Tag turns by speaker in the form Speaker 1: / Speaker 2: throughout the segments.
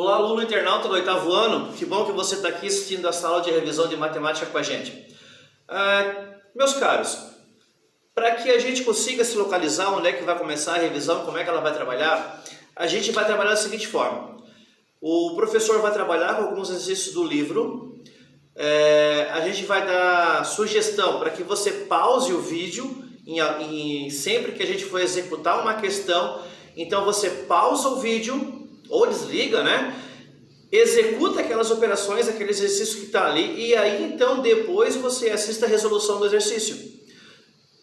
Speaker 1: Olá, aluno internauta do 8º ano, que bom que você está aqui assistindo a sala de revisão de matemática com a gente. Meus caros, para que a gente consiga se localizar onde é que vai começar a revisão, como é que ela vai trabalhar, a gente vai trabalhar da seguinte forma. O professor vai trabalhar com alguns exercícios do livro, a gente vai dar sugestão para que você pause o vídeo sempre que a gente for executar uma questão. Então você pausa o vídeo ou desliga, né? Executa aquelas operações, aquele exercício que está ali, e aí então depois você assista a resolução do exercício.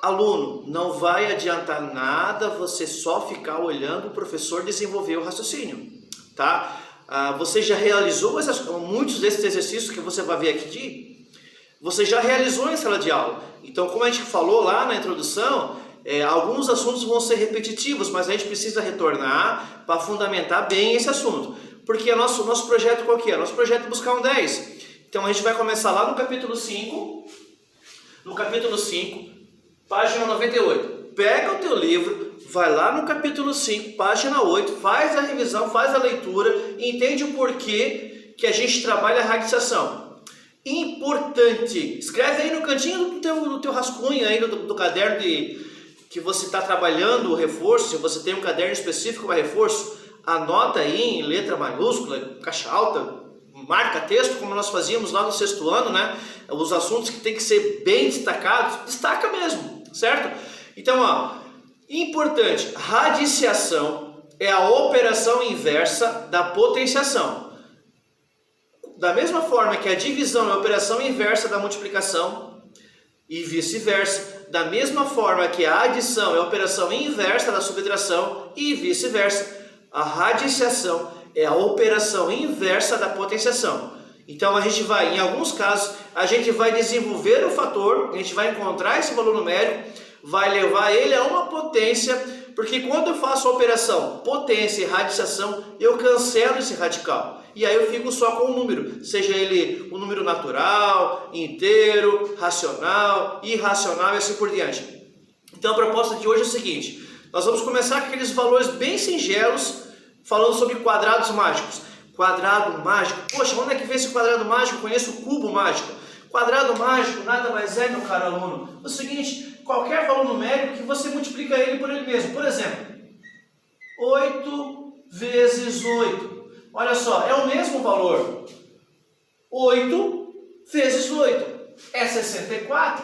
Speaker 1: Aluno, não vai adiantar nada você só ficar olhando o professor desenvolver o raciocínio, tá? Você já realizou muitos desses exercícios que você vai ver aqui, você já realizou em sala de aula. Então, como a gente falou lá na introdução, alguns assuntos vão ser repetitivos, mas a gente precisa retornar para fundamentar bem esse assunto. Porque nosso projeto qual que é? Nosso projeto é buscar um 10. Então a gente vai começar lá no capítulo 5. No capítulo 5, página 98. Pega o teu livro, vai lá no capítulo 5, página 8, faz a revisão, faz a leitura, entende o porquê que a gente trabalha a rateação. Importante, escreve aí no cantinho do teu rascunho, aí do caderno que você está trabalhando o reforço. Se você tem um caderno específico para reforço, anota aí em letra maiúscula, caixa alta, marca texto, como nós fazíamos lá no 6º ano, né? Os assuntos que tem que ser bem destacados, destaca mesmo, certo? Então, importante, radiciação é a operação inversa da potenciação. Da mesma forma que a divisão é a operação inversa da multiplicação e vice-versa, da mesma forma que a adição é a operação inversa da subtração e vice-versa, a radiciação é a operação inversa da potenciação. Então a gente vai, em alguns casos, a gente vai desenvolver o fator, a gente vai encontrar esse valor numérico, vai levar ele a uma potência, porque quando eu faço a operação potência e radiciação, eu cancelo esse radical. E aí eu fico só com o número, seja ele um número natural, inteiro, racional, irracional e assim por diante. Então a proposta de hoje é o seguinte: nós vamos começar com aqueles valores bem singelos, falando sobre quadrados mágicos. Quadrado mágico, poxa, onde é que vem esse quadrado mágico? Eu conheço o cubo mágico. Quadrado mágico nada mais é, meu caro aluno, o seguinte: qualquer valor numérico que você multiplica ele por ele mesmo. Por exemplo, 8 vezes 8. Olha só, é o mesmo valor. 8 vezes 8 é 64.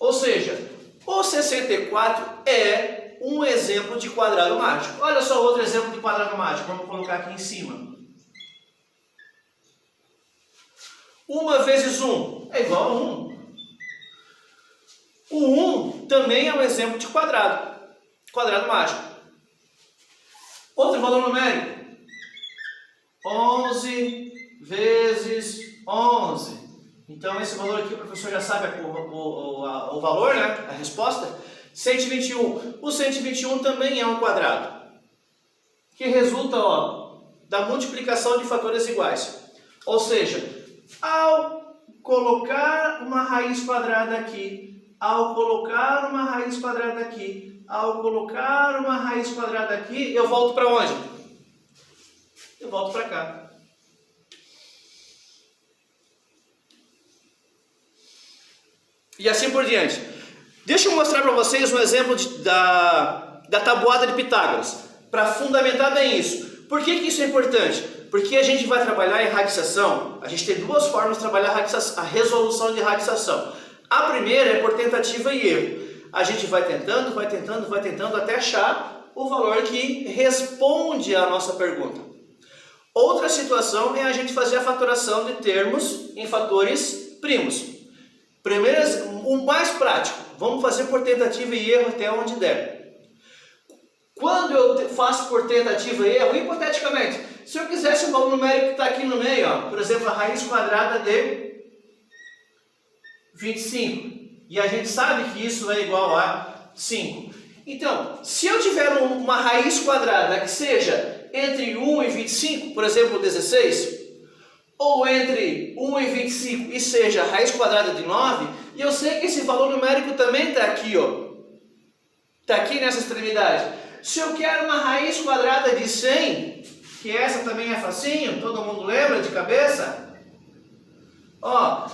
Speaker 1: Ou seja, o 64 é um exemplo de quadrado mágico. Olha só outro exemplo de quadrado mágico. Vamos colocar aqui em cima. 1 vezes 1 é igual a 1. O 1 também é um exemplo de quadrado. Quadrado mágico. Outro valor numérico. 11 vezes 11. Então esse valor aqui o professor já sabe o valor, né? A resposta. 121. O 121 também é um quadrado, que resulta da multiplicação de fatores iguais. Ou seja, ao colocar uma raiz quadrada aqui, ao colocar uma raiz quadrada aqui, ao colocar uma raiz quadrada aqui, eu volto para onde? Eu volto para cá. E assim por diante. Deixa eu mostrar para vocês um exemplo da tabuada de Pitágoras, para fundamentar bem isso. Por que isso é importante? Porque a gente vai trabalhar em radiciação. A gente tem duas formas de trabalhar a resolução de radiciação. A primeira é por tentativa e erro. A gente vai tentando até achar o valor que responde à nossa pergunta. Outra situação é a gente fazer a fatoração de termos em fatores primos. Primeiro, o mais prático, vamos fazer por tentativa e erro até onde der. Quando eu faço por tentativa e erro, hipoteticamente, se eu quisesse o valor numérico que está aqui no meio, por exemplo, a raiz quadrada de 25, e a gente sabe que isso é igual a 5. Então, se eu tiver uma raiz quadrada que seja entre 1 e 25, por exemplo, 16, ou entre 1 e 25 e seja a raiz quadrada de 9, e eu sei que esse valor numérico também está aqui, está aqui nessa extremidade. Se eu quero uma raiz quadrada de 100, que essa também é facinho, todo mundo lembra de cabeça? Ó,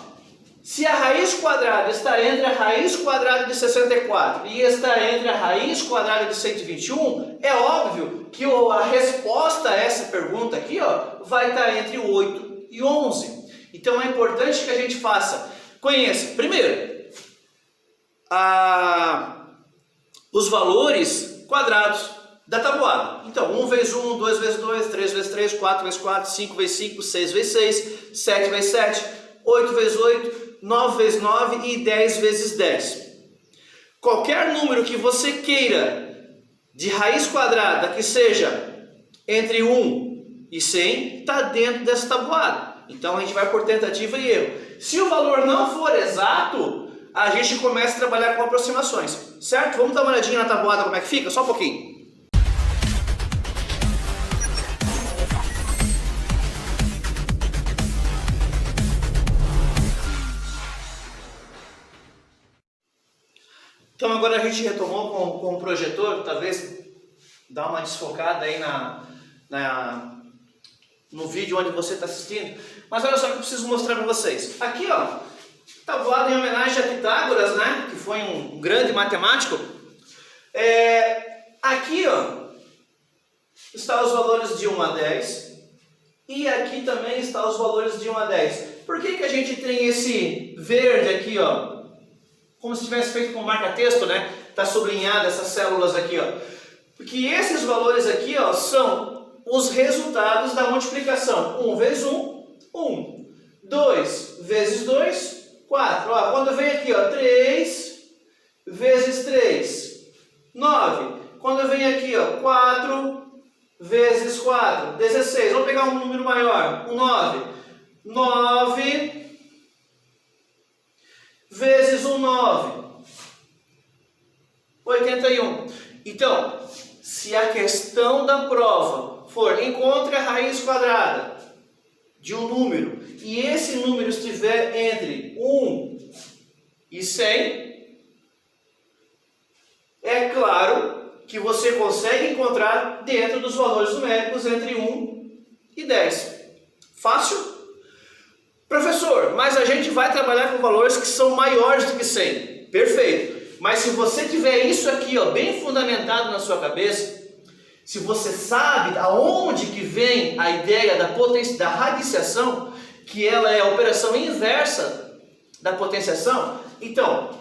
Speaker 1: se a raiz quadrada está entre a raiz quadrada de 64 e está entre a raiz quadrada de 121, é óbvio que a resposta a essa pergunta aqui, ó, vai estar entre 8 e 11. Então é importante que a gente conheça, primeiro, os valores quadrados da tabuada. Então, 1 vezes 1, 2 vezes 2, 3 vezes 3, 4 vezes 4, 5 vezes 5, 6 vezes 6, 7 vezes 7, 8 vezes 8, 9 vezes 9 e 10 vezes 10. Qualquer número que você queira de raiz quadrada que seja entre 1 e 100 está dentro dessa tabuada. Então a gente vai por tentativa e erro. Se o valor não for exato, a gente começa a trabalhar com aproximações, certo? Vamos dar uma olhadinha na tabuada como é que fica? Só um pouquinho. Então agora a gente retomou com o projetor, talvez dá uma desfocada aí no vídeo onde você está assistindo. Mas olha só que eu preciso mostrar para vocês. Aqui, ó, tabuada em homenagem a Pitágoras, né? Que foi um grande matemático. Aqui, ó, está os valores de 1 a 10. E aqui também está os valores de 1 a 10. Por que a gente tem esse verde aqui, ó? Como se tivesse feito com marca-texto, né? Está sublinhado essas células aqui, ó. Porque esses valores aqui, ó, são os resultados da multiplicação. 1 vezes 1, 1. 2 vezes 2, 4. Ó, quando vem aqui, ó, 3 vezes 3, 9. Quando vem aqui, ó, 4 vezes 4, 16. Vamos pegar um número maior, 9. 9 vezes 9, 81. Então, se a questão da prova for encontre a raiz quadrada de um número e esse número estiver entre 1 e 100, é claro que você consegue encontrar dentro dos valores numéricos entre 1 e 10. Fácil? Professor, mas a gente vai trabalhar com valores que são maiores do que 100. Perfeito. Mas se você tiver isso aqui, ó, bem fundamentado na sua cabeça, se você sabe aonde que vem a ideia da potência, da radiciação, que ela é a operação inversa da potenciação, então,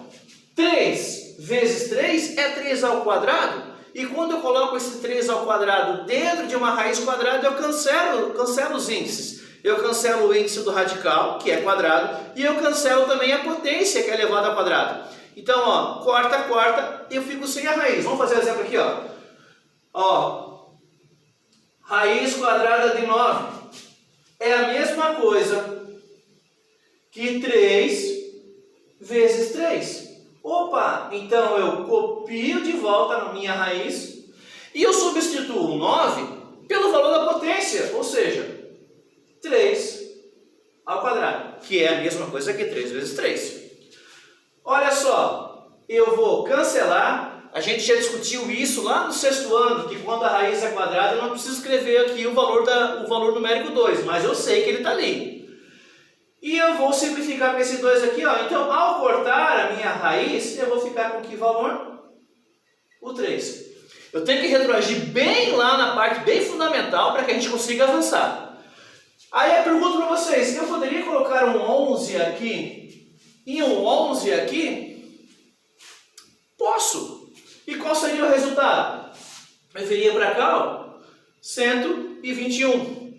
Speaker 1: 3 vezes 3 é 3 ao quadrado, e quando eu coloco esse 3 ao quadrado dentro de uma raiz quadrada, eu cancelo os índices. Eu cancelo o índice do radical, que é quadrado, e eu cancelo também a potência, que é elevada ao quadrado. Então, ó, corta, eu fico sem a raiz. Vamos fazer um exemplo aqui, ó. Ó, raiz quadrada de 9 é a mesma coisa que 3 vezes 3. Opa, então eu copio de volta na minha raiz e eu substituo o 9 pelo valor da potência, ou seja, 3 ao quadrado, que é a mesma coisa que 3 vezes 3. Olha só, eu vou cancelar, a gente já discutiu isso lá no 6º ano, que quando a raiz é quadrada eu não preciso escrever aqui o valor numérico 2, mas eu sei que ele está ali. E eu vou simplificar com esse 2 aqui, ó. Então, ao cortar a minha raiz, eu vou ficar com que valor? O 3. Eu tenho que retroagir bem lá na parte bem fundamental para que a gente consiga avançar. Aí eu pergunto para vocês, eu poderia colocar um 11 aqui e um 11 aqui? Posso. E qual seria o resultado? Eu viria para cá, ó, 121.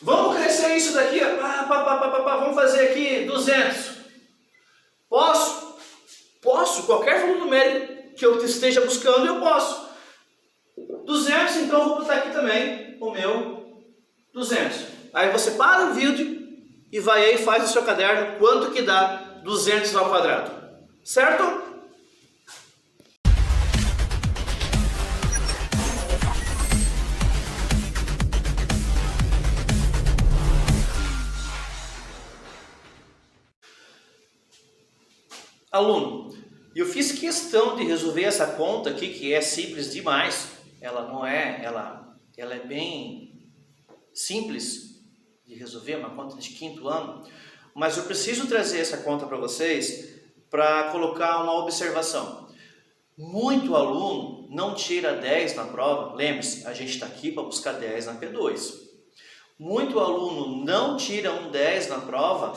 Speaker 1: Vamos crescer isso daqui, vamos fazer aqui 200. Posso? Posso. Qualquer valor numérico que eu esteja buscando, eu posso. 200, então eu vou botar aqui também o meu 200. Aí você para o vídeo e vai aí e faz no seu caderno quanto que dá 200 ao quadrado. Certo? Aluno, eu fiz questão de resolver essa conta aqui, que é simples demais. Ela não é, ela ela é bem simples de resolver, uma conta de 5º ano, mas eu preciso trazer essa conta para vocês para colocar uma observação. Muito aluno não tira 10 na prova, lembre-se, a gente está aqui para buscar 10 na P2. Muito aluno não tira um 10 na prova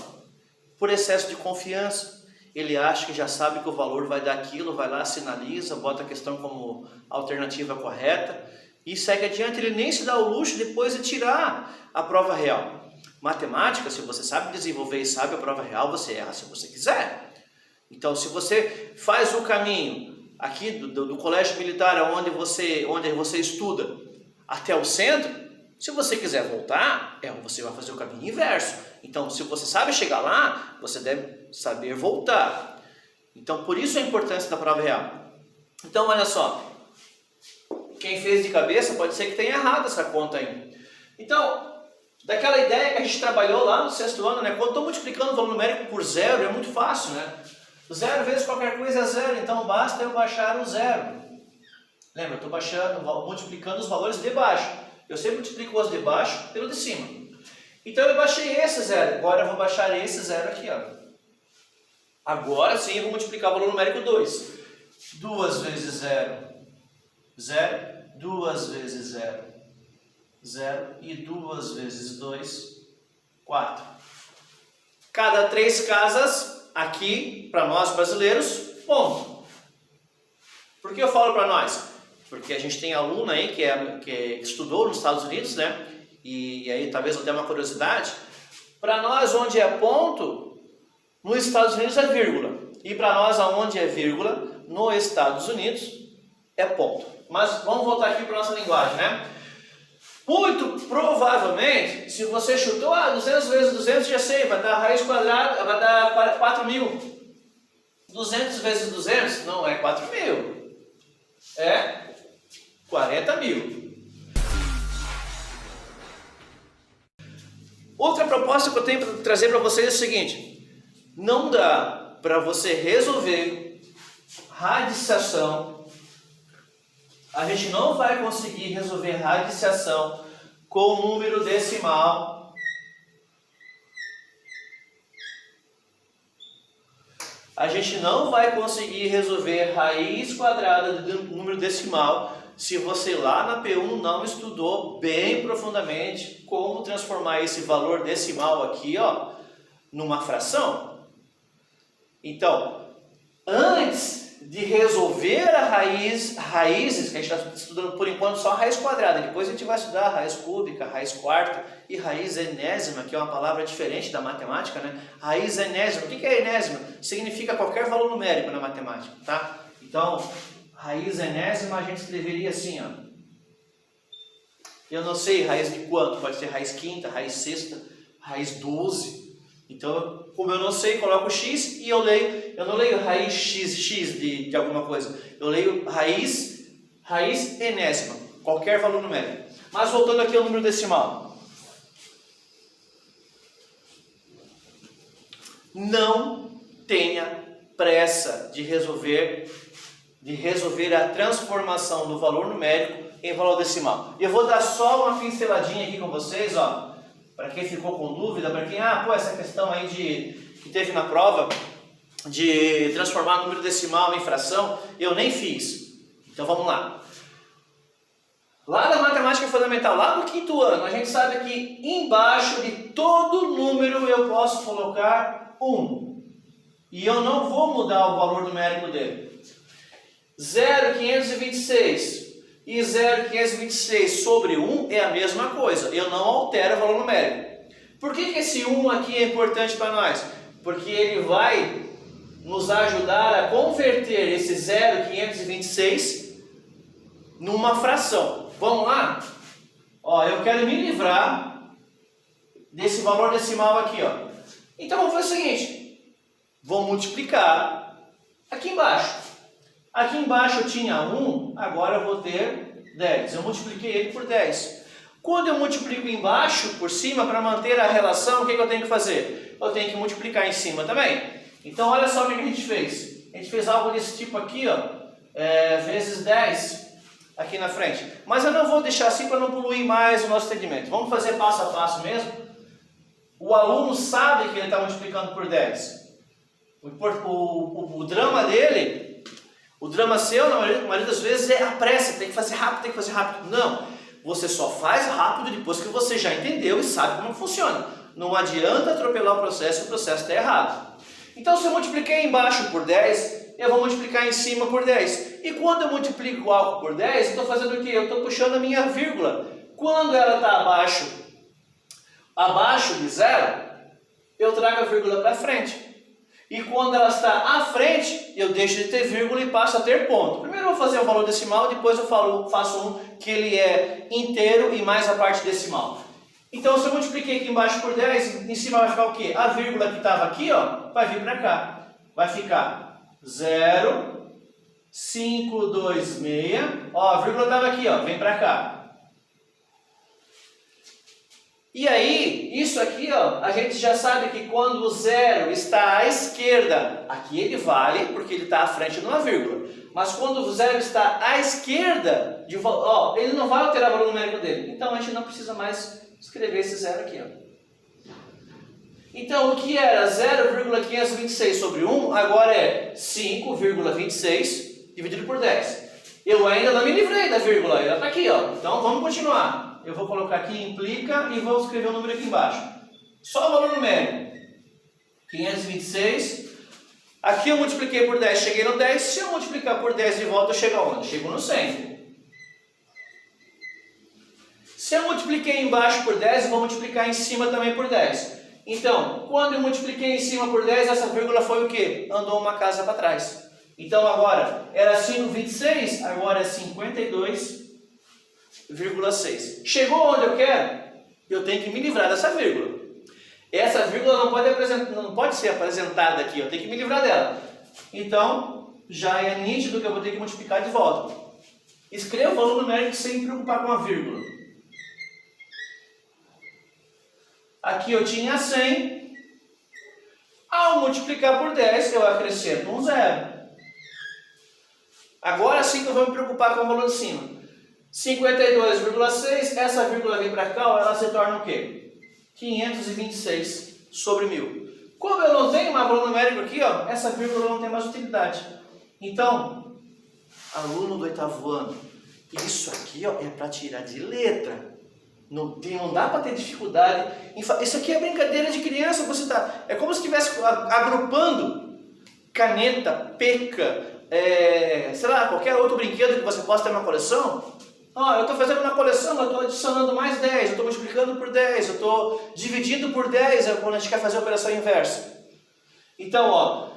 Speaker 1: por excesso de confiança. Ele acha que já sabe que o valor vai dar aquilo, vai lá, sinaliza, bota a questão como alternativa correta e segue adiante. Ele nem se dá o luxo depois de tirar a prova real. Matemática, se você sabe desenvolver e sabe a prova real, você erra se você quiser. Então, se você faz o caminho aqui do colégio militar, onde você estuda, até o centro, se você quiser voltar, você vai fazer o caminho inverso. Então, se você sabe chegar lá, você deve saber voltar. Então, por isso a importância da prova real. Então, olha só. Quem fez de cabeça pode ser que tenha errado essa conta aí. Então, daquela ideia que a gente trabalhou lá no 6º ano, né? Quando estou multiplicando o valor numérico por zero, é muito fácil, né? 0 vezes qualquer coisa é 0, então basta eu baixar o 0. Lembra, eu estou multiplicando os valores de baixo. Eu sempre multiplico os de baixo pelo de cima. Então eu baixei esse 0, agora eu vou baixar esse 0 aqui, ó. Agora sim eu vou multiplicar o valor numérico 2. 2 vezes 0, 0. 2 vezes 0, 0. E 2 vezes 2, 4. Cada 3 casas, aqui, para nós brasileiros, ponto. Por que eu falo para nós? Porque a gente tem aluno aí que estudou nos Estados Unidos, né? E aí talvez até uma curiosidade. Para nós, onde é ponto, nos Estados Unidos é vírgula. E para nós, aonde é vírgula, nos Estados Unidos é ponto. Mas vamos voltar aqui para a nossa linguagem, né? Muito provavelmente, se você chutou 200 vezes 200, já sei, vai dar raiz quadrada, vai dar 4.000. 200 vezes 200 não é 4.000, é 40.000. Outra proposta que eu tenho para trazer para vocês é o seguinte: não dá para você resolver radiciação. A gente não vai conseguir resolver radiciação com número decimal. A gente não vai conseguir resolver raiz quadrada do número decimal se você lá na P1 não estudou bem profundamente como transformar esse valor decimal aqui, ó, numa fração. Então, antes de resolver a raízes, que a gente está estudando por enquanto só a raiz quadrada, depois a gente vai estudar a raiz cúbica, a raiz quarta e raiz enésima, que é uma palavra diferente da matemática, né? Raiz enésima, o que é enésima? Significa qualquer valor numérico na matemática, tá? Então, raiz enésima a gente escreveria assim, ó. Eu não sei raiz de quanto, pode ser raiz quinta, raiz sexta, raiz 12. Então, como eu não sei, coloco x e eu não leio raiz x de alguma coisa. Eu leio raiz enésima, qualquer valor numérico. Mas voltando aqui ao número decimal. Não tenha pressa de resolver a transformação do valor numérico em valor decimal. Eu vou dar só uma pinceladinha aqui com vocês, ó. Para quem ficou com dúvida, para quem, essa questão aí que teve na prova de transformar número decimal em fração, eu nem fiz. Então vamos lá. Lá na matemática fundamental, lá no 5º ano, a gente sabe que embaixo de todo número eu posso colocar 1. E eu não vou mudar o valor numérico dele. 0,526. E 0,526 sobre 1 é a mesma coisa, eu não altero o valor numérico. Por que esse 1 aqui é importante para nós? Porque ele vai nos ajudar a converter esse 0,526 numa fração. Vamos lá? Ó, eu quero me livrar desse valor decimal aqui, ó. Então vamos fazer o seguinte, vou multiplicar aqui embaixo. Aqui embaixo eu tinha 1, agora eu vou ter 10. Eu multipliquei ele por 10. Quando eu multiplico embaixo por cima, para manter a relação, o que eu tenho que fazer? Eu tenho que multiplicar em cima também. Então olha só o que a gente fez. A gente fez algo desse tipo aqui, ó, vezes 10. aqui na frente. Mas eu não vou deixar assim para não poluir mais o nosso entendimento. Vamos fazer passo a passo mesmo. O aluno sabe que ele está multiplicando por 10. O drama dele, o drama seu, na maioria das vezes, é a pressa. Tem que fazer rápido, tem que fazer rápido. Não, você só faz rápido depois que você já entendeu e sabe como funciona. Não adianta atropelar o processo está errado. Então, se eu multipliquei embaixo por 10, eu vou multiplicar em cima por 10. E quando eu multiplico algo por 10, eu estou fazendo o quê? Eu estou puxando a minha vírgula. Quando ela está abaixo de 0, eu trago a vírgula para frente. E quando ela está à frente, eu deixo de ter vírgula e passo a ter ponto. Primeiro eu vou fazer o valor decimal, depois eu faço um que ele é inteiro e mais a parte decimal. Então, se eu multipliquei aqui embaixo por 10, em cima vai ficar o quê? A vírgula que estava aqui, ó, vai vir para cá. Vai ficar 0, 5, 2, 6. Ó, a vírgula estava aqui, ó, vem para cá. E aí, isso aqui, ó, a gente já sabe que quando o 0 está à esquerda, aqui ele vale porque ele está à frente de uma vírgula. Mas quando o 0 está à esquerda, ó, ele não vai alterar o valor numérico dele. Então, a gente não precisa mais escrever esse 0 aqui, ó. Então, o que era 0,526 sobre 1, agora é 5,26 dividido por 10. Eu ainda não me livrei da vírgula, ela está aqui, ó. Então, vamos continuar. Eu vou colocar aqui implica e vou escrever o número aqui embaixo. Só o valor numérico. 526. Aqui eu multipliquei por 10, cheguei no 10. Se eu multiplicar por 10 de volta, eu chego aonde? Eu chego no 100. Se eu multipliquei embaixo por 10, eu vou multiplicar em cima também por 10. Então, quando eu multipliquei em cima por 10, essa vírgula foi o quê? Andou uma casa para trás. Então, agora, era 5,26, agora é 52,6. Chegou onde eu quero? Eu tenho que me livrar dessa vírgula. Essa vírgula não pode ser apresentada aqui, eu tenho que me livrar dela. Então, já é nítido que eu vou ter que multiplicar de volta. Escreva o valor numérico sem me preocupar com a vírgula. Aqui eu tinha 100. Ao multiplicar por 10, eu acrescento um 0. Agora sim que eu vou me preocupar com o valor de cima. 52,6, essa vírgula vem para cá, ela se torna o quê? 526 sobre 1000. Como eu não tenho mais valor numérico aqui, ó, essa vírgula não tem mais utilidade. Então, aluno do 8º ano, isso aqui, ó, é para tirar de letra. Não dá para ter dificuldade. Isso aqui é brincadeira de criança. É como se estivesse agrupando caneta, peca, sei lá, qualquer outro brinquedo que você possa ter na coleção. Eu estou fazendo uma coleção, eu estou adicionando mais 10, eu estou multiplicando por 10, eu estou dividindo por 10 quando a gente quer fazer a operação inversa. Então, ó,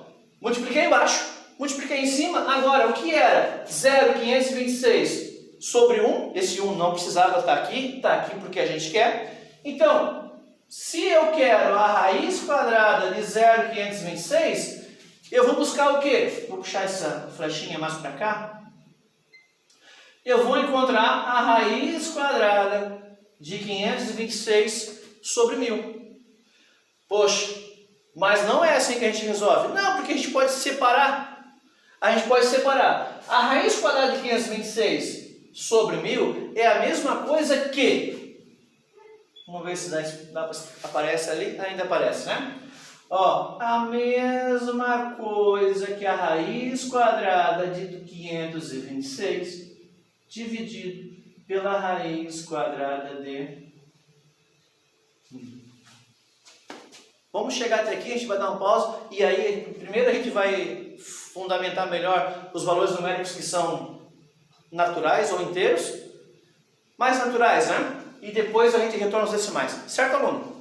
Speaker 1: multipliquei embaixo, multipliquei em cima. Agora, o que era 0,526 sobre 1, esse 1 não precisava estar aqui, está aqui porque a gente quer. Então, se eu quero a raiz quadrada de 0,526, eu vou buscar o quê? Vou puxar essa flechinha mais para cá. Eu vou encontrar a raiz quadrada de 526 sobre 1000. Poxa, mas não é assim que a gente resolve. Não, porque a gente pode separar. A gente pode separar. A raiz quadrada de 526 sobre 1000 é a mesma coisa que... Vamos ver se aparece ali. Ainda aparece, né? Ó, a mesma coisa que a raiz quadrada de 526 dividido pela raiz quadrada de... Vamos chegar até aqui, a gente vai dar um pause e aí primeiro a gente vai fundamentar melhor os valores numéricos que são naturais ou inteiros, mais naturais, né? E depois a gente retorna aos decimais. Certo, aluno?